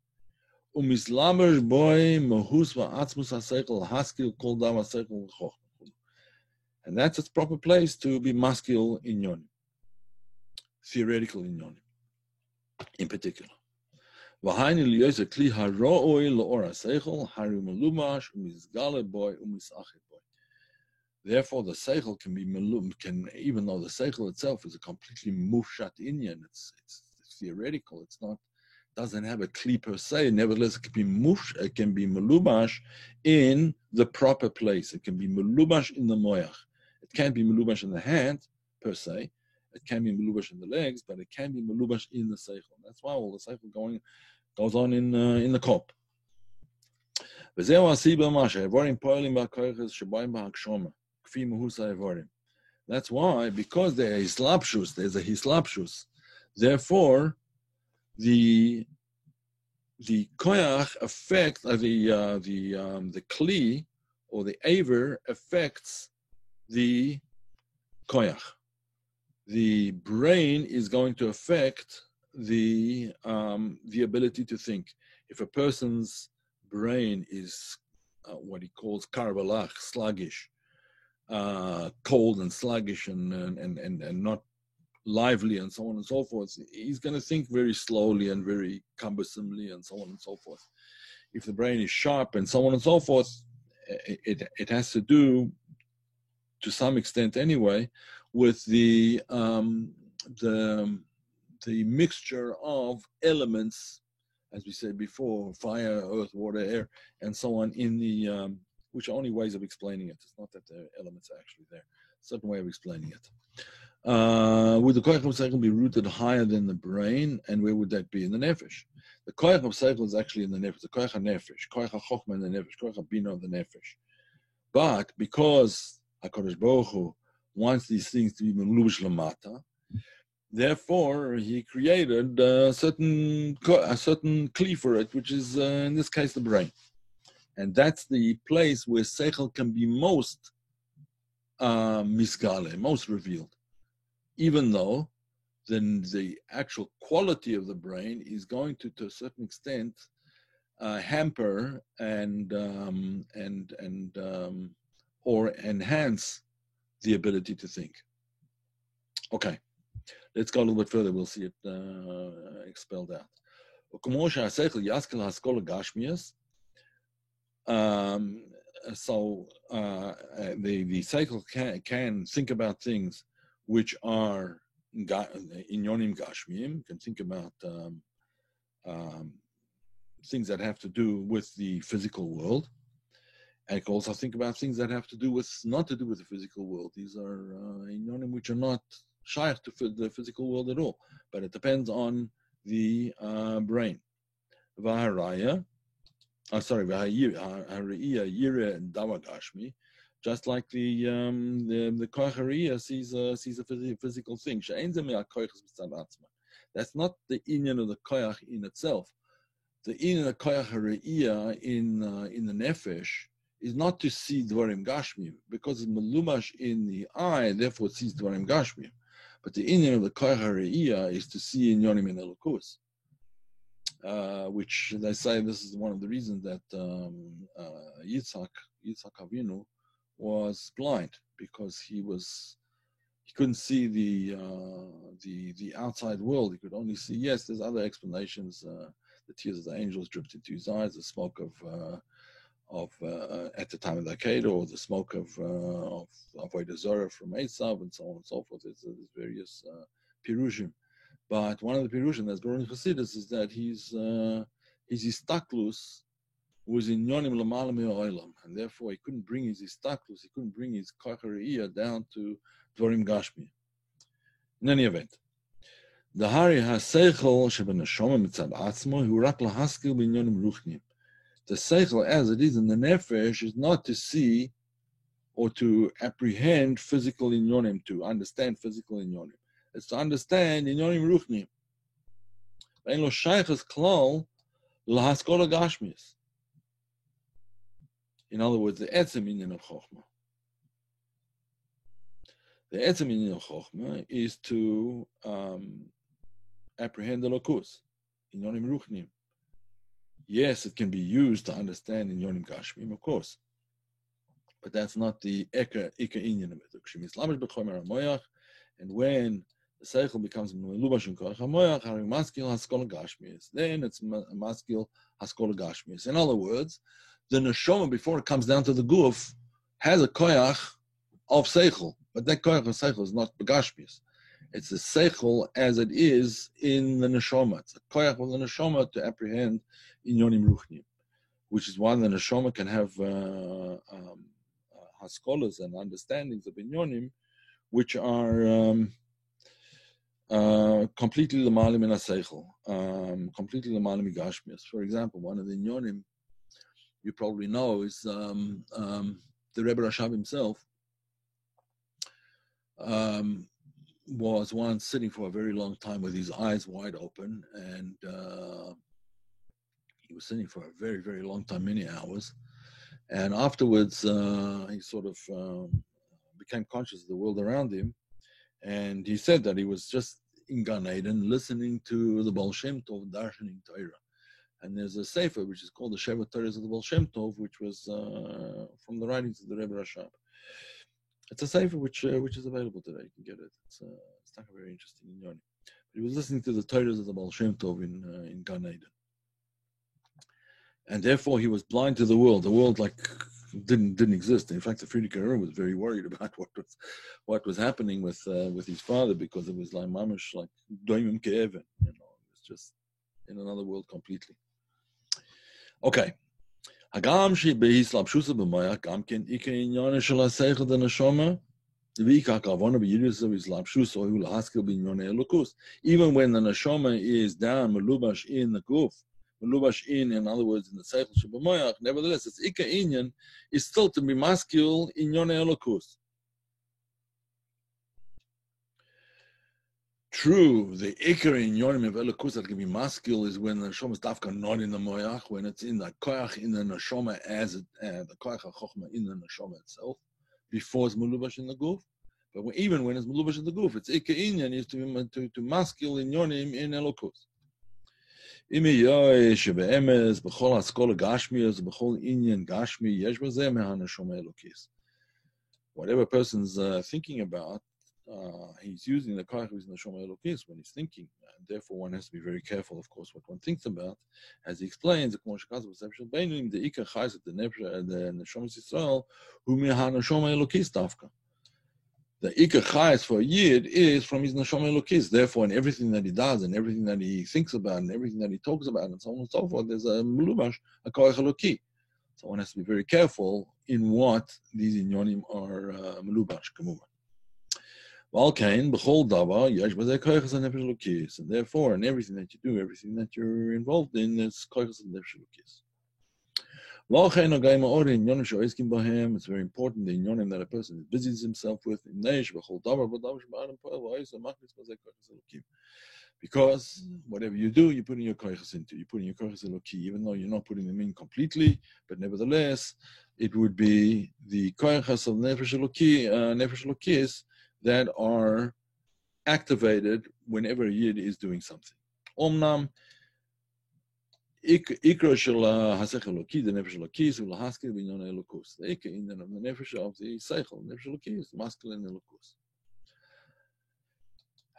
And that's its proper place to be maskil in yonim, theoretical in yonim, in particular. Therefore, the seichel can be melum, even though the seichel itself is a completely mufshat inyan, it's theoretical. It's not, doesn't have a kli per se. Nevertheless, it can be melumash in the proper place. It can be melumash in the moyach. It can't be melumash in the hand per se. It can be melumash in the legs, but it can be melumash in the seichel. That's why all the seichel goes on in the kop. kfi mehusa evorim. That's why, because there is hislapshus, there's a hislapshus. Therefore, the koyach affect the kli or the aver affects the koyach. The brain is going to affect the ability to think. If a person's brain is what he calls karbalach, sluggish, cold and sluggish and not lively and so on and so forth, he's going to think very slowly and very cumbersomely and so on and so forth. If the brain is sharp and so on and so forth, it has to do, to some extent anyway, with the mixture of elements, as we said before, fire, earth, water, air, and so on, in the which are only ways of explaining it. It's not that the elements are actually there. A certain way of explaining it. Would the koyach of seichel be rooted higher than the brain, and where would that be? In the nefesh. The koyach of seichel is actually in the nefesh. The koyach nefesh, koyach chochma in the nefesh, koyach bina of the nefesh. But because HaKadosh Baruch Hu wants these things to be melubish lamata, therefore he created a certain kli for it, which is in this case the brain, and that's the place where seichel can be most misgale, most revealed. Even though then the actual quality of the brain is going to a certain extent, hamper and or enhance the ability to think. Okay, let's go a little bit further. We'll see it expelled out. So the seichel can think about things which are inyonim gashmiyim, can think about things that have to do with the physical world, and can also think about things that have to do with not to do with the physical world. These are inyonim which are not shaykh to the physical world at all, but it depends on the brain. V'haraya, v'hariya yira and dawagashmi. Just like the koyach hariyah sees a physical thing. That's not the inyan of the koyach in itself. The inyan of koyach hariyah in the nefesh is not to see dvarim gashmim, because it's melumash in the eye, therefore it sees dvarim gashmim. But the inyan of the koyach hariyah is to see in yonim and elokus, which they say this is one of the reasons that Yitzhak Avinu was blind, because he couldn't see the outside world. He could only see, yes, there's other explanations. The tears of the angels dripped into his eyes, the smoke of at the time of the Akedah, or the smoke of Avodah Zarah from Esav, and so on and so forth. There's various pirushim. But one of the pirushim that's brought in Chassidus is that his istaklus was in yonim l'maala me'olam, and therefore he couldn't bring his istaklus, he couldn't bring his koyach hariyah down to dvarim gashmi. In any event, the hari haseichel shebenashoma mitzad atzmo hu rak lahaskil b'inyonim ruchnim. The seichel, as it is in the nefesh, is not to see or to apprehend physical inyonim, to understand physical inyonim. It's to understand inyonim ruchnim. Ve'en lo shayches klal lahaskola gashmis. In other words, the etzem inyan of chokhmah. The etzem inyan of chokhmah is to apprehend the lokus, inyonim ruchnim. Yes, it can be used to understand inyonim gashmim, of course, but that's not the ika inyan of it. And when the seichel becomes melubash in koyach hamoyach, having maskil haskola gashmis, then it's maskil haskola gashmis. In other words, the neshama, before it comes down to the guf, has a koyach of seichel, but that koyach of seichel is not begashmis. It's the seichel as it is in the neshama. It's a koyach of the neshama to apprehend inyonim ruchnim, which is why the neshama can have haskolas and understandings of inyonim, which are completely l'malim in a seichel, completely l'malim gashmis. For example, one of the inyonim you probably know is the Rebbe Rashab himself was once sitting for a very long time with his eyes wide open, and he was sitting for a very, very long time, many hours. And afterwards, he sort of became conscious of the world around him. And he said that he was just in Gan Eden listening to the Baal Shem Tov darshaning Torah. And there's a sefer which is called the Sheva Torahs of the Baal Shem Tov, which was from the writings of the Rebbe Rashab. It's a sefer which is available today. You can get it. It's not very interesting in Yoni. But he was listening to the Torahs of the Baal Shem Tov in Gan Eden. And therefore he was blind to the world. The world didn't exist. In fact, the Frierdiker Rebbe was very worried about what was happening with his father, because it was like mamish, like doimim ke'even. It was just in another world completely. Okay. הגם שבהסלבשוס במוח, גם כן עיקר עניון של השכל דנשמה, ועיקר הכוונה ביריס ובהסלבשוס הוא להשכיל בעניון האלוקות. Even when the neshama is down, melubash in the guf, melubash in other words, in the seichel shebemoach, nevertheless, its ikar inyan is still to be maskil inyon elokos. True, the ikar inyonim of elokos that can be maskil is when the neshama is dafka not in the moach, when it's in the koach in the neshama as the koach hachochma in the neshama itself, before it's melubash in the guf. But even when it's melubash in the guf, its ikar inyan is to maskil inyonim in elokos. Whatever person's thinking about, he's using the koach in the neshama elokis when he's thinking, and therefore one has to be very careful, of course, what one thinks about. As he explains, the ikar chayes the neshama Yisrael hu mehaneshama elokis dafka. The ikar chayes for a yid is from his neshama elokis. Therefore, in everything that he does, and everything that he thinks about, and everything that he talks about, and so on and so forth, there's a melubash, a koach eloki. So one has to be very careful in what these inyonim are melubash kamuman. And therefore, in everything that you do, everything that you're involved in, there's koachas and nefesh elokis. It's very important the inyonim that a person busies himself with, because whatever you do, you put in your koachas into. You put in your koachas eloki, even though you're not putting them in completely, but nevertheless, it would be the koachas of nefesh elokis that are activated whenever a yid is doing something. Omnam ikra shel hasechel eloki, the nefesh elokis, ulahaskel b'inyon elokos. The ikra in the nefesh of the seichel, nefesh elokis, masculine elokos.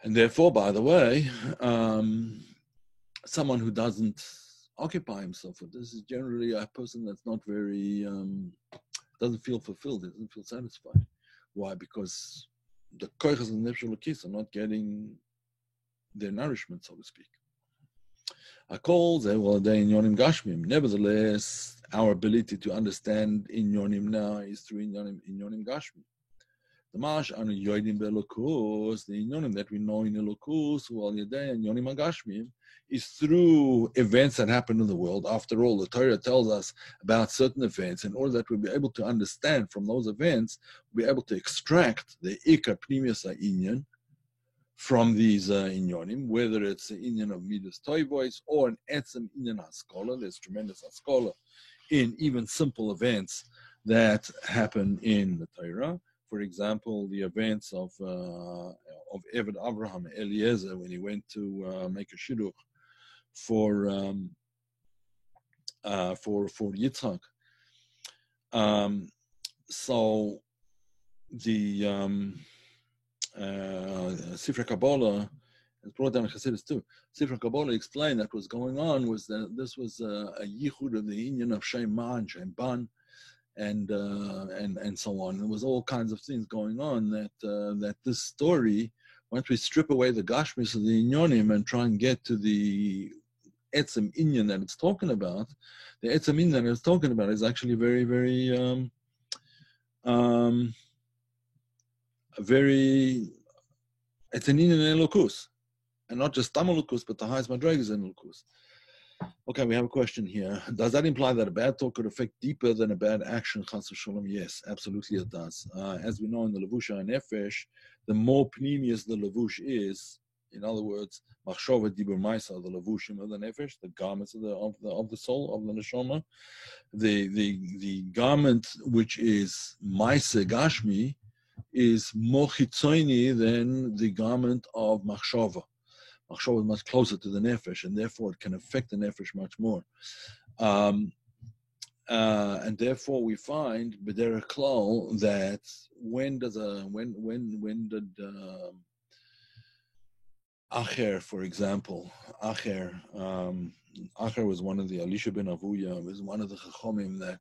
And therefore, by the way, someone who doesn't occupy himself with this is generally a person that's not very, doesn't feel fulfilled, doesn't feel satisfied. Why? Because the koachas and nefesh elokis are not getting their nourishment, so to speak. Nevertheless, our ability to understand inyonim now is through inyonim gashmi. The mash anu yodim belokus, the inyonim that we know in elokus, wal yedei inyonim agashmim, is through events that happen in the world. After all, the Torah tells us about certain events. In order that we'll be able to understand from those events, we'll be able to extract the ikar pnimius inyan from these inyonim, whether it's the inyan of midas toivois or an etzem inyan haskola. There's tremendous haskola in even simple events that happen in the Torah. For example, the events of Eved Avraham Eliezer when he went to make a shidduch for Yitzchak. So the Sifra Kabbalah is brought down in Chassidus too. Sifra Kabbalah explained that what was going on was that this was a yichud of the inyan of Shem Ma and Shem Ban, and so on. There was all kinds of things going on that this story, once we strip away the gashmis of the inyonim and try and get to the etzem inyan that it's talking about, the etzem inyan that it's talking about is actually very, very, it's an inyan elokus, and not just tam elokus, but the highest madregas in elokus. Okay, we have a question here. Does that imply that a bad thought could affect deeper than a bad action? Chas v'sholom? Yes, absolutely it does. As we know in the Levush HaNefesh, the more pneumius the Levush is, in other words, machshava dibur maisa, the Levushim of the Nefesh, the garments of the soul, of the Neshama, the garment which is maisa gashmi is more chitzoni than the garment of machshava. Machshava is much closer to the nefesh, and therefore it can affect the nefesh much more. And therefore we find b'derech klal that when did Acher, for example, Acher was one of the Elisha ben Avuya, was one of the Chachomim that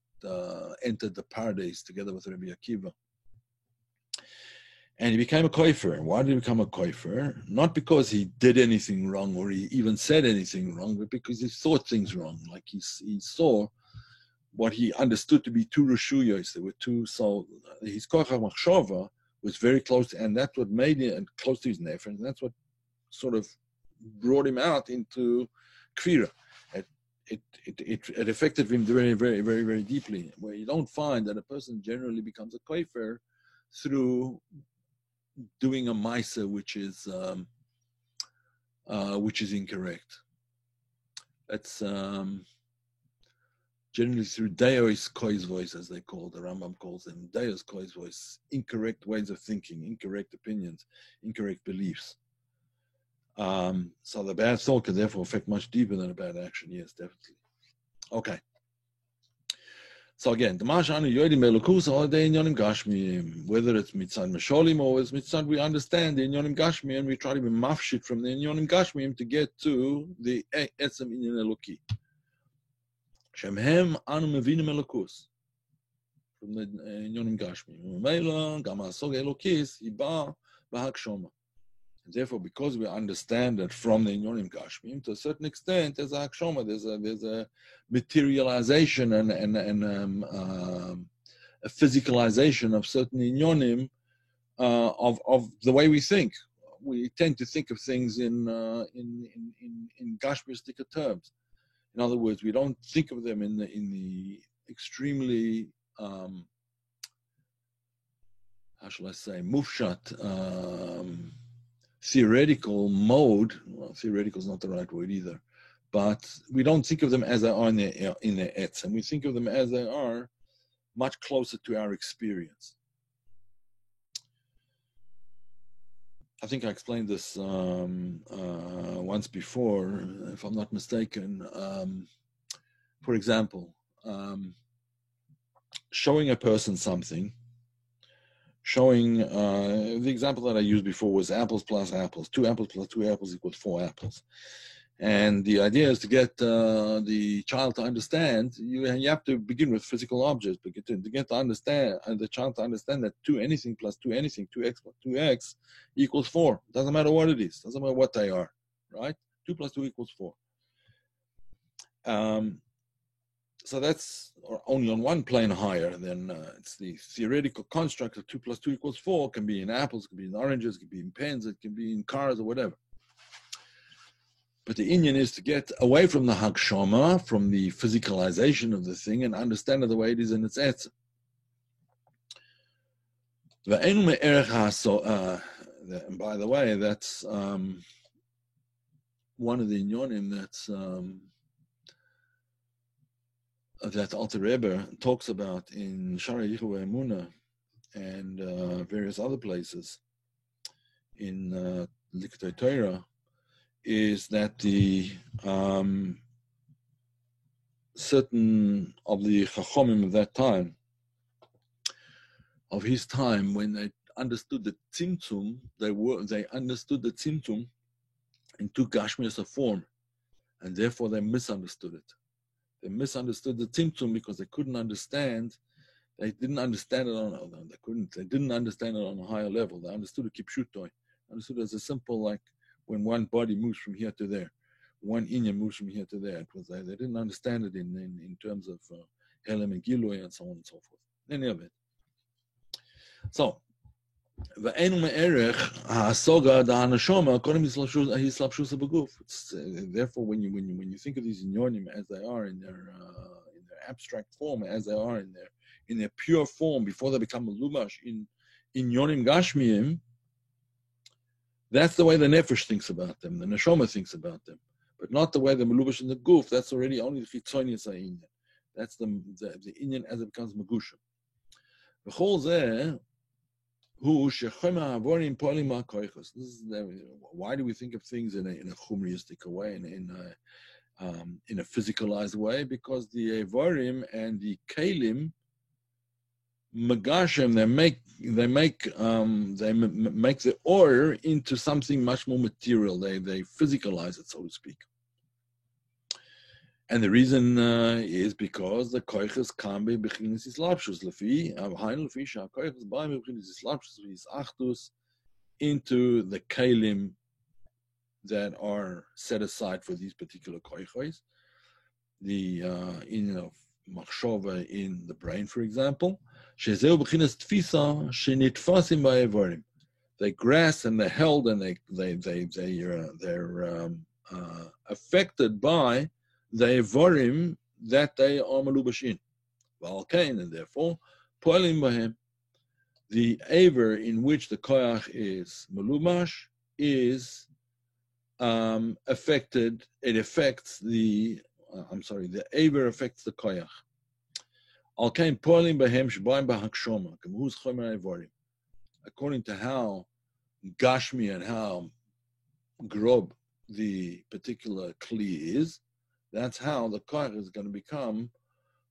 entered the paradise together with Rabbi Akiva. And he became a koifer. Why did he become a koifer? Not because he did anything wrong or he even said anything wrong, but because he thought things wrong. Like he saw what he understood to be two reshuyos. There were two. So his kochach machshava was very close, and that's what made him close to his nefesh. And that's what sort of brought him out into kvira. It affected him very, very, very, very deeply. Where you don't find that a person generally becomes a koifer through doing a maisa which is incorrect. That's generally through deos kois voice, as they call, the Rambam calls them, deos kois voice, incorrect ways of thinking, incorrect opinions, incorrect beliefs. So the bad thought can therefore affect much deeper than a bad action. Yes, definitely. Okay. So again, the Mashanu Yodim Elokus are the Inyonim Gashmiyim. Whether it's Mitzad Mesholim or it's Mitzad, we understand the Inyonim Gashmiyim, we try to be mafshit from the Inyonim Gashmiyim to get to the Etzem Inyon Eloki. Shemhem Anu Mevinim Elokus. From the Inyonim Gashmiyim. Umela, Gama Sog Elokis, Iba, Bahak Shoma. Therefore, because we understand that from the Inyonim Gashmiyim, to a certain extent, there's a hakshoma, there's a materialization and a physicalization of certain Inyonim of the way we think. We tend to think of things in Gashmistic terms. In other words, we don't think of them in the extremely how shall I say, mufshat. Theoretical mode. Well, theoretical is not the right word either, but we don't think of them as they are in their etz, and we think of them as they are much closer to our experience. I think I explained this once before, if I'm not mistaken. For example, showing a person something. Showing the example that I used before was apples plus apples. 2 apples plus 2 apples equals 4 apples. And the idea is to get the child to understand. You have to begin with physical objects, but to get to understand the child to understand that 2 anything plus 2 anything, 2x plus 2x equals 4. Doesn't matter what it is. Doesn't matter what they are, right? 2 plus 2 equals 4. So that's only on one plane higher than it's the theoretical construct of 2 plus 2 equals 4. Can be in apples, can be in oranges, can be in pens, it can be in cars or whatever. But the Inyan is to get away from the hakshoma, from the physicalization of the thing, and understand it the way it is in its etzem. And by the way, that's one of the Inyanim that's that Alter Rebbe talks about in Shara Yichud Emunah and various other places in Likutei Torah, is that the certain of the Chachomim of that time, of his time, when they understood the Tzimtzum, they understood the Tzimtzum into Gashmias form, and therefore they misunderstood it. They misunderstood the Tzimtzum because they couldn't understand. They didn't understand it They didn't understand it on a higher level. They understood it kipshutoy. Understood it as a simple, like when one body moves from here to there, one inyan moves from here to there. It was they didn't understand it in terms of Helem and Gilui and so on and so forth. Any of it. So ואין מערך הסוגה דהנשמה קודם הסלבשוס בגוף. Therefore, when you think of these inyonim as they are in their abstract form, as they are in their pure form before they become malumash in inyonim gashmiyim, that's the way the nefesh thinks about them, the neshama thinks about them, but not the way the malumash in the guf. That's already only the chitzonius inyan. That's the inyan as it becomes magusha. B'chol zeh. This is why do we think of things in a chumriistic way, in a physicalized way? Because the Evarim and the Kalim Magashem, they make the ore into something much more material. They physicalize it, so to speak. And the reason is because the koiches can be bechinis islapshus lefi hain lefi sha koiches by bechinis islapshus is achdus into the kalim that are set aside for these particular koiches. The machshava in the brain, for example, shezeu bechinis tfisa shenitfasim by evarim. They grasp and they're held and they're affected by the evarim that they are malubashin, and therefore poelim bahem. The aver in which the koyach is malumash is affected. It affects the aver affects the koyach. Alkein poelim bahem shbaim bahakshoma. Who's chomer evarim? According to how gashmi and how grob the particular kli is, that's how the koach is going to become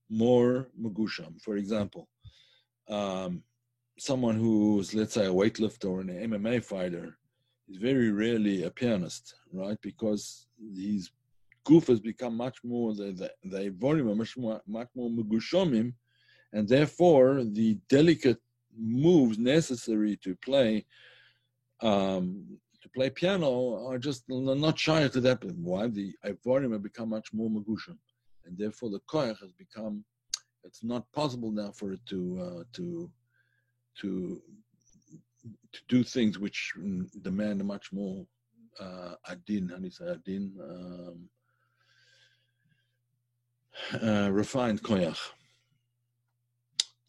more magusham. For example, someone who's, let's say, a weightlifter or an MMA fighter is very rarely a pianist, right? Because his goof has become much more, the volume are much more magushamim, and therefore the delicate moves necessary to play piano are just not shy to that. Why? The Ivorim have become much more magusham, and therefore the koach has become. It's not possible now for it to do things which demand a much more adin. How do you say adin? Refined koach.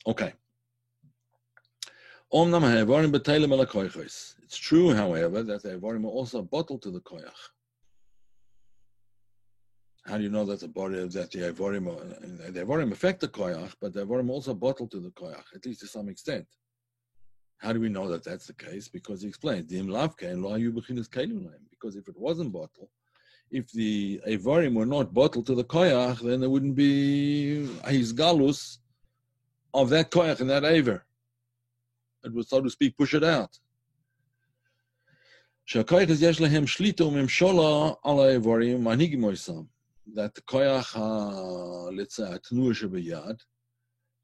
Okay. It's true, however, that the Evarim are also bottled to the koyach. How do you know that the Evarim affect the koyach, but the Evarim also bottled to the koyach, at least to some extent? How do we know that that's the case? Because he explains, because if it wasn't bottled, if the Evarim were not bottled to the koyach, then there wouldn't be his galus of that koyach and that Ever. It would, so to speak, push it out. That the koyach, let's say, atnur shebeyad,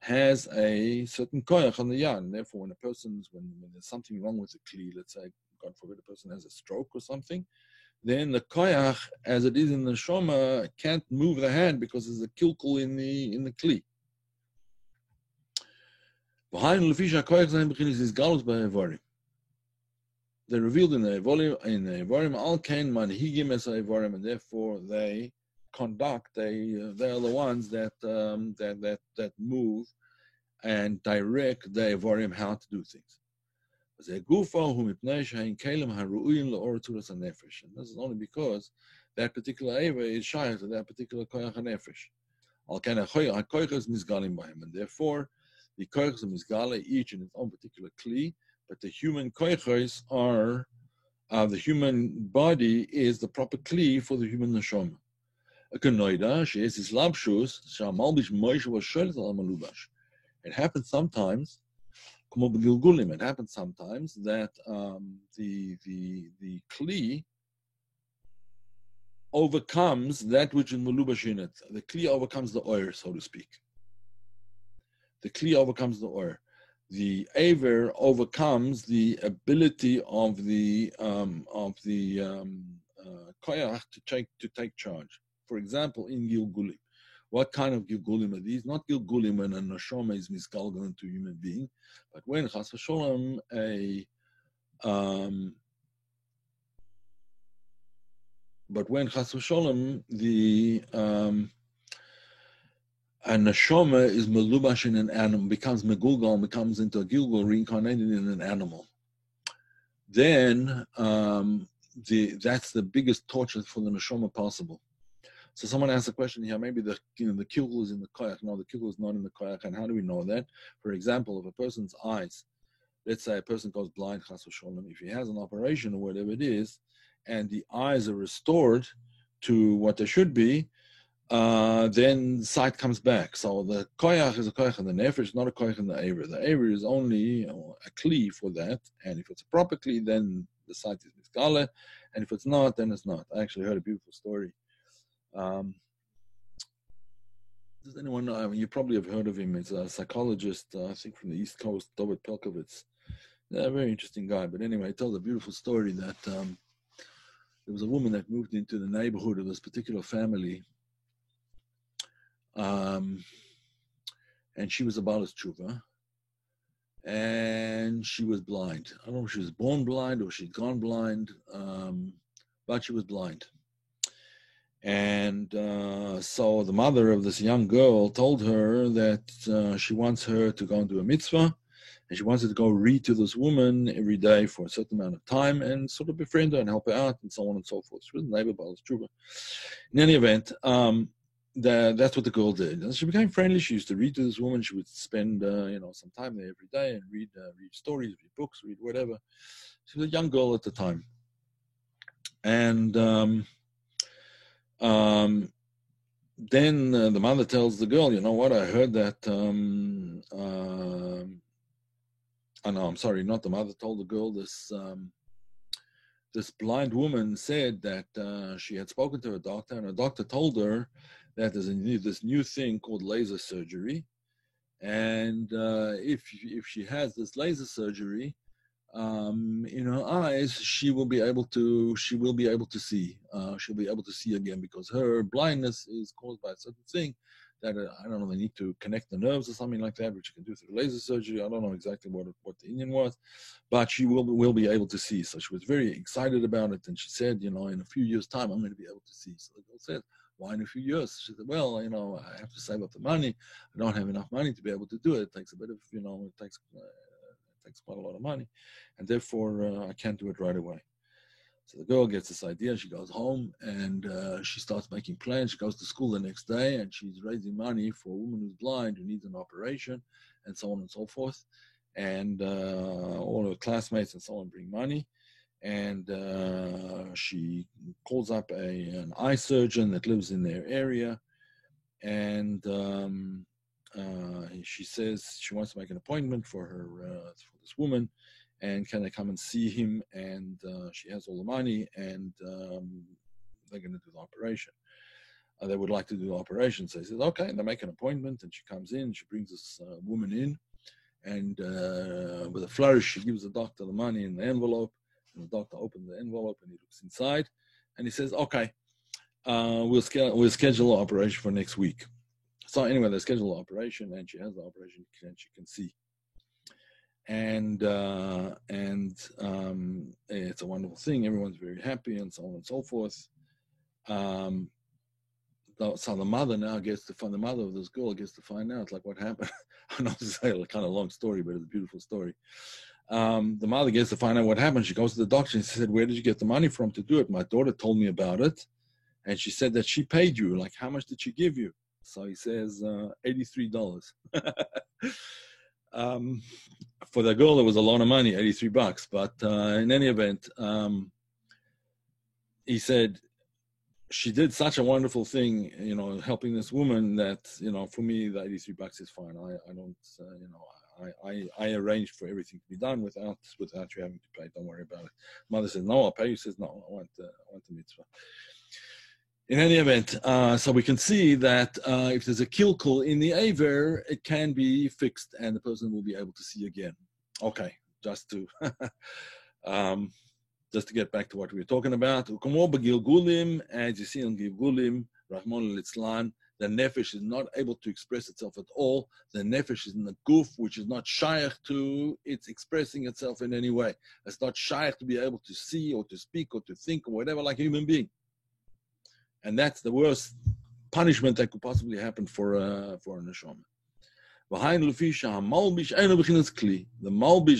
has a certain koyach on the yad, and therefore, when there's something wrong with the kli, let's say, God forbid, a person has a stroke or something, then the koyach, as it is in the shoma, can't move the hand because there's a kilkul in the kli. They're revealed in the Evarim, al kain manhigim es Evarim, and therefore they conduct. They are the ones that move and direct the Evarim how to do things. And this is only because that particular Eva is shy to that particular koyach hanefesh. Al kain hakoyach is misgalim b'hem, and therefore the koyachs are misgale, each in its own particular kli, but the human koyachs are, the human body is the proper kli for the human neshama. It happens sometimes, it happens sometimes that the kli overcomes that which is malubash in it. The kli overcomes the oir, so to speak. The kli overcomes the oir. The aver overcomes the ability of the koyach to take charge. For example, in Gilgulim, What kind of Gilgulim are these? Not Gilgulim when a neshama is misgalgal into a human being, but when chas v'sholem the a neshama is melubash in an animal, becomes megulgal, becomes into a gilgul, reincarnated in an animal. Then that's the biggest torture for the neshama possible. So someone asked a question here, maybe the kilgul is in the koyach. No, the kilgul is not in the koyach. And how do we know that? For example, if a person's eyes, let's say a person goes blind, chas v'sholem, if he has an operation or whatever it is, and the eyes are restored to what they should be, then sight comes back. So the koyach is a koyach in the nefesh, not a koyach in the aver. The aver is only a kli for that, and if it's a proper kli, then the sight is miskale, and if it's not, then it's not. I actually heard a beautiful story. Does anyone know? I mean, you probably have heard of him. He's a psychologist, I think from the East Coast, David Pelkovitz. Yeah, a very interesting guy. But anyway, he tells a beautiful story that there was a woman that moved into the neighborhood of this particular family, and she was a balas tshuva, and she was blind. I don't know if she was born blind or she'd gone blind, but she was blind. And so the mother of this young girl told her that she wants her to go and do a mitzvah, and she wants her to go read to this woman every day for a certain amount of time and sort of befriend her and help her out and so on and so forth. She was a neighbor, Balas Tshuva. In any event, that's what the girl did. And she became friendly. She used to read to this woman. She would spend some time there every day and read stories, read books, read whatever. She was a young girl at the time. And then the mother tells the girl, you know what, I heard that, I'm sorry, not the mother told the girl, this blind woman said that she had spoken to a doctor, and a doctor told her that there's this new thing called laser surgery, and if she has this laser surgery, in her eyes, she will be able to see. She'll be able to see again, because her blindness is caused by a certain thing that I don't know. They need to connect the nerves or something like that, which you can do through laser surgery. I don't know exactly what the Indian was, but she will be able to see. So she was very excited about it, and she said, in a few years' time, I'm going to be able to see. So the girl said, why in a few years? She said, well, I have to save up the money. I don't have enough money to be able to do it. It takes a bit of, it takes quite a lot of money, and therefore I can't do it right away. So the girl gets this idea. She goes home and she starts making plans. She goes to school the next day and she's raising money for a woman who's blind who needs an operation, and so on and so forth. And all her classmates and so on bring money. And she calls up an eye surgeon that lives in their area, and she says she wants to make an appointment for her for this woman, and can they come and see him? And she has all the money, and they're going to do the operation. They would like to do the operation. So he says, okay, and they make an appointment, and she comes in. She brings this woman in, and with a flourish, she gives the doctor the money in the envelope, and the doctor opens the envelope, and he looks inside, and he says, okay, we'll schedule the operation for next week. So anyway, they schedule the operation, and she has the operation, and she can see. And it's a wonderful thing. Everyone's very happy, and so on and so forth. So the mother now the mother of this girl gets to find out, like, what happened. I know this is a kind of long story, but it's a beautiful story. The mother gets to find out what happened. She goes to the doctor and she said, where did you get the money from to do it? My daughter told me about it, and she said that she paid you. Like, how much did she give you? So he says, $83. For the girl, it was a lot of money, $83. But in any event, he said, she did such a wonderful thing, helping this woman, that, for me, the $83 is fine. I don't, I arranged for everything to be done without you having to pay. Don't worry about it. Mother says, no, I'll pay. He says, no, I want the mitzvah. In any event, so we can see that if there's a kilkul in the aver, it can be fixed, and the person will be able to see again. Okay, just to get back to what we were talking about. As you see in Gilgulim, Rahman al-Islam, The nefesh is not able to express itself at all. The nefesh is in the guf, which is not shaykh to it's expressing itself in any way. It's not shaykh to be able to see or to speak or to think or whatever like a human being. And that's the worst punishment that could possibly happen for a neshama. The malbish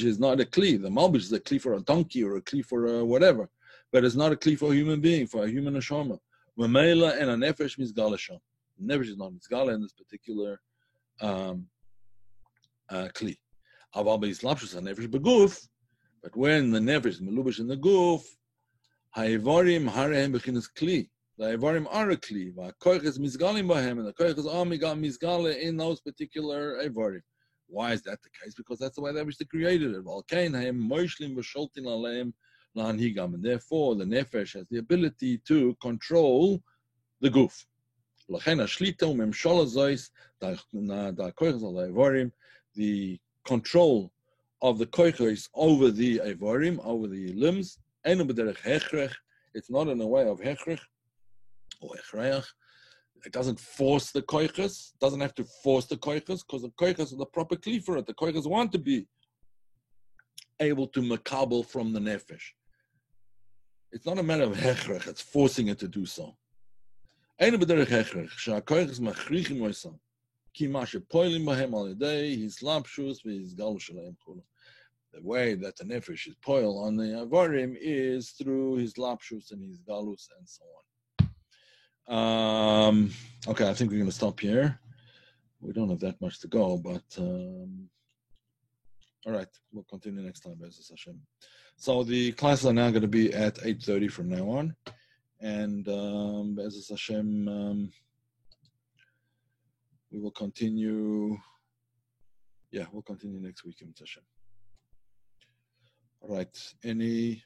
is not a kli. The malbish is a kli for a donkey or a kli for a whatever, but it's not a kli for a human being, for a human neshama. Mamela and a nefesh mizgalasham. Nefesh is not mizgala in this particular kli. Aval beislapshus a nefesh beguf, but when the nefesh is melubish in the guf, ha'evarim harehem bechinas kli. The Evarim are a kli. Koich is mizgalim bahem, and the koich is mizgale in those particular Evarim. Why is that the case? Because that's the way they was created it. And therefore, the nefesh has the ability to control the guf. The control of the koiches over the Evarim, over the limbs, it's not in a way of hechrech, or echrayach. It doesn't force the koiches. Doesn't have to force the koiches because the koiches are the proper kli for it. The koiches want to be able to makabel from the nefesh. It's not a matter of hechrech. It's forcing it to do so. The way that the nefesh is poil on the avarim is through his lapshus and his galus and so on. Okay, I think we're going to stop here. We don't have that much to go, but all right, we'll continue next time, Be'ezus Hashem. So the classes are now going to be at 8:30 from now on, and Be'ezus Hashem, we will continue. Yeah, we'll continue next week, Be'ezus Hashem. All right, any